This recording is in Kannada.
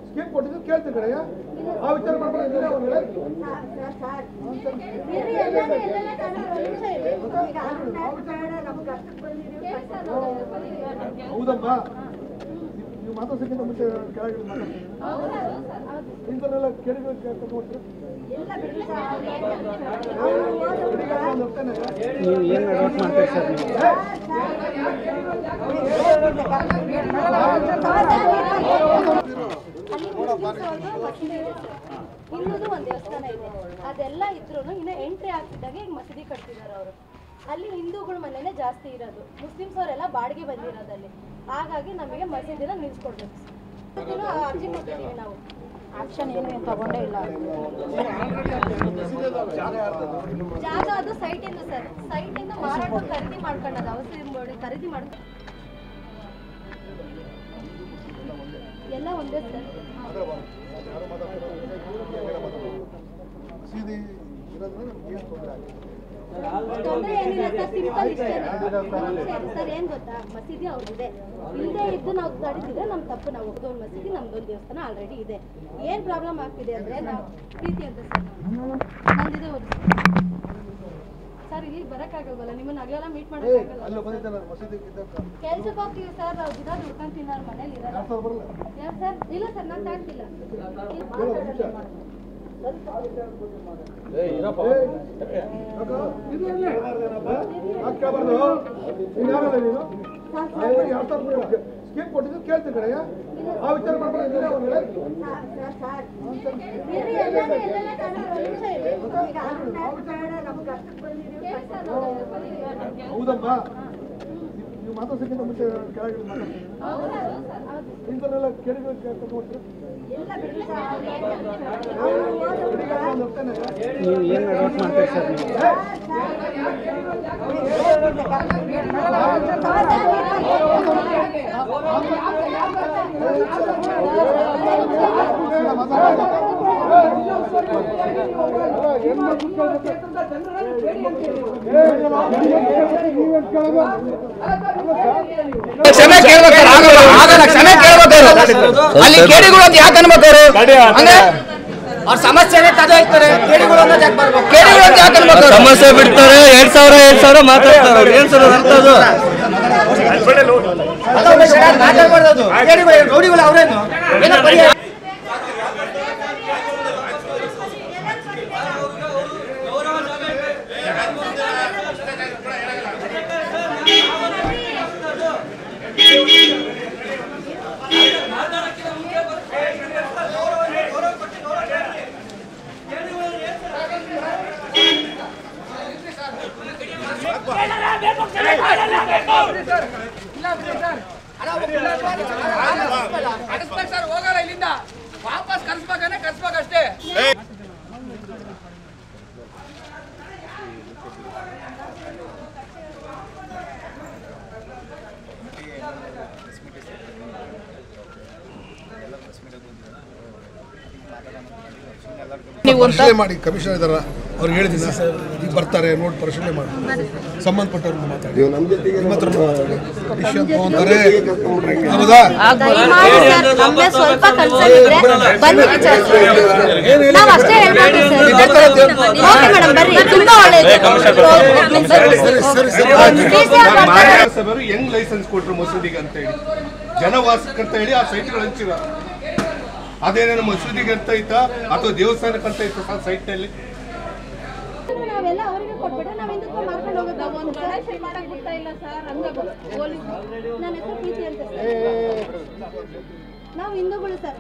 ಸ್ಕೀಮ್ ಕೊಟ್ಟಿದ್ದು ಕೇಳ್ತೀನಿ ಕಡೆಯ ಆ ವಿಚಾರ ಮಾಡ್ಕೊಂಡು ಹೌದಮ್ಮ ನೀವು ಮಾತಾಡ್ಸಕ್ಕಿಂತ ಮುಂಚೆ ಕೆಳಗೆ ಇಂಥವನ್ನೆಲ್ಲ ಕೇಳಿದ್ರೆ ನೀವು ಏನು ನೋಟ್ ಮಾಡ್ತೀರಿ ಸರ್ ಇನ್ನೊಂದು ಒಂದು ದೇವಸ್ಥಾನ ಇದೆ ಅದೆಲ್ಲ ಇದ್ರೂ ಇನ್ನು ಎಂಟ್ರಿ ಆಗ್ತಿದ್ದಾಗ ಈಗ ಮಸೀದಿ ಕಟ್ತಿದ್ದಾರೆ ಅವರು ಅಲ್ಲಿ ಹಿಂದೂಗಳ ಮನೆನೇ ಜಾಸ್ತಿ ಇರೋದು ಮುಸ್ಲಿಮ್ಸ್ ಅವರೆಲ್ಲ ಬಾಡಿಗೆ ಬಂದಿರೋದಲ್ಲಿ ಹಾಗಾಗಿ ನಮಗೆ ಮಸೀದಿನ ನಿಲ್ಸ್ಕೊಡ್ಬೇಕು ಅರ್ಜಿ ಕೊಟ್ಟಿದ್ದೀವಿ ನಾವು ಆಕ್ಷನ್ ಏನು ತಗೊಂಡೇ ಇಲ್ಲ ಜಾಗ ಅದು ಸೈಟ್ ಇಂದ ಸರ್ ಸೈಟ್ ಇಂದ ಮಾರಾಟ ಖರೀದಿ ಮಾಡ್ಕೊಂಡದ ಔಷಧಿ ಖರೀದಿ ಮಾಡ್ಕೊಂಡು ಎಲ್ಲ ಒಂದೇ ಸರ್ ತೊಂದರೆ ಏನಿಲ್ಲ ಸರ್ ಸಿಂಪಲ್ ಇಷ್ಟೇ ಸರ್ ಏನ್ ಗೊತ್ತಾ ಮಸೀದಿ ಅವ್ರದಿದೆ ಇಲ್ಲದೆ ಇದ್ದು ನಾವು ತಡೆದಿದ್ರೆ ನಮ್ ತಪ್ಪು ನಾವು ಹೋಗೋದು ಮಸೀದಿ ನಮ್ದೊಂದು ದೇವಸ್ಥಾನ ಆಲ್ರೆಡಿ ಇದೆ ಏನ್ ಪ್ರಾಬ್ಲಮ್ ಆಗ್ತಿದೆ ಅಂದ್ರೆ ನಾವು ಪ್ರೀತಿ ಅಂತ ಸರ್ ನಂದಿದೆ ಹೋಗಿ ಸರ್ ಇಲ್ಲಿ ಬರಕ್ಕಾಗಲ್ಲ ನಿಮ್ಮನ್ನ ಅಗಲೆಲ್ಲ ಮೀಟ್ ಮಾಡಕ್ಕಾಗಲ್ಲ ಕೆಲ್ಸಕ್ಕೆ ಹೋಗ್ತೀವಿ ಸರ್ ನಾವು ದಿನ ದುಡ್ಕೊಂತೀನಿ ಅವ್ರ ಮನೇಲಿ ಇರಲ್ಲ ಸರ್ ಇಲ್ಲ ಸರ್ ನಾನು ತಾಡ್ತಿಲ್ಲ ಸ್ಕೀಮ್ ಕೊಟ್ಟಿದ್ದು ಕೇಳ್ತೀನಿ ಕಡೆಯ ಆ ವಿಚಾರ ಮಾಡ್ಕೊಂಡು ಹೌದಮ್ಮ ನೀವು ಮಾತಾಡ್ಸಕ್ಕಿಂತ ಮುಂಚೆ ಕೆಳಗೆ ಇಂಥವನ್ನೆಲ್ಲ ಕೇಳಿದ್ರೆ ನೀವು ಏನು ನೋಟ್ ಮಾಡ್ತೀರಿ ಸರ್ ಕ್ಷಮೆ ಕೇಳ್ಬೇಕು ಆಗಲ್ಲ ಕ್ಷಮೆ ಕೇಳ್ಬೇಕು ಅಲ್ಲಿ ಕೇಳಿಗಳು ಅಂತ ಯಾಕೆ ಅನ್ಬೇಕು ಅಂದ್ರೆ ಅವ್ರ ಸಮಸ್ಯೆ ತಗೋತಾರೆ ಕೇಳಿಗಳು ಅಂತ ಯಾಕೆ ಬರ್ಬೇಕು ಕೇಳಿಗಳು ಅಂತ ಯಾಕೆ ಅನ್ಬೇಕು ಸಮಸ್ಯೆ ಬಿಡ್ತಾರೆ 2000 ಮಾತಾಡ್ತಾರೆ ಏನ್ ಸರ್ ಅರ್ಥ ಅದು ಮಾತಾಡ್ಬಾರ್ದು ಕೇಳಿಗಳು ರೌಡಿಗಳು ಅವ್ರೇನು ಏನೋ ಪರಿಹಾರ ಸರ್ ಹೋಗಲ್ಲ ಇಲ್ಲಿಂದ ವಾಪಸ್ ಕರ್ಸ್ಬೇಕಷ್ಟೇ ಪರಿಶೀಲನೆ ಮಾಡಿ ಕಮಿಷನರ್ ಇದಾರ ಅವ್ರಿಗೆ ಹೇಳಿದಿನ ಈಗ ಬರ್ತಾರೆ ನೋಡಿ ಪರಿಶೀಲನೆ ಮಾಡಿ ಸಂಬಂಧಪಟ್ಟವ್ರನ್ನ ಮಾತಾಡಿ ನಿಮ್ಮ ಹತ್ರ ಡಿಸಿಷನ್ ತಗೊಂತಾರೆ ಹೌದಾ ಸ್ವಲ್ಪ ಕನ್ಸರ್ನ್ ಇದ್ರೆ ಬನ್ನಿ ನಾವು ಅಷ್ಟೇ ಹೇಳ್ಬೋದು ಬರ್ರಿ ತುಂಬಾ ಸಭೆಯವರು ಹೆಂಗ್ ಲೈಸೆನ್ಸ್ ಕೊಟ್ರು ಮಸೂದಿಗೆ ಅಂತ ಹೇಳಿ ಜನವಾಸಕ್ಕಂತ ಹೇಳಿ ಆ ಸೈಟ್ಗಳು ಹಂಚಿರ ಅದೇನೇನು ಮಸೂದಿಗೆ ಅಂತ ಐತಾ ಅಥವಾ ದೇವಸ್ಥಾನಕ್ಕೆ ಅಂತ ಐತಾ ಸೈಟ್ ನಲ್ಲಿ ನಾವೆಲ್ಲ ಅವರಿಗೆ ಕೊಟ್ಬಿಟ್ರೆ ನಾವು ಹಿಂದಕ್ಕೆ ಮಾಡ್ಕೊಂಡು ಹೋಗೋದು ಒಂದು ಕಲೆಕ್ಷನ್ ಮಾಡಕ್ ಬಿಡ್ತಾ ಇಲ್ಲ ಸರ್ ಹಂಗ ಪೊಲೀಸ್ ನನ್ನ ಹೆಸರು ಪ್ರೀತಿ ಅಂತ ಸರ್ ನಾವು ಹಿಂದೂಗಳು ಸರ್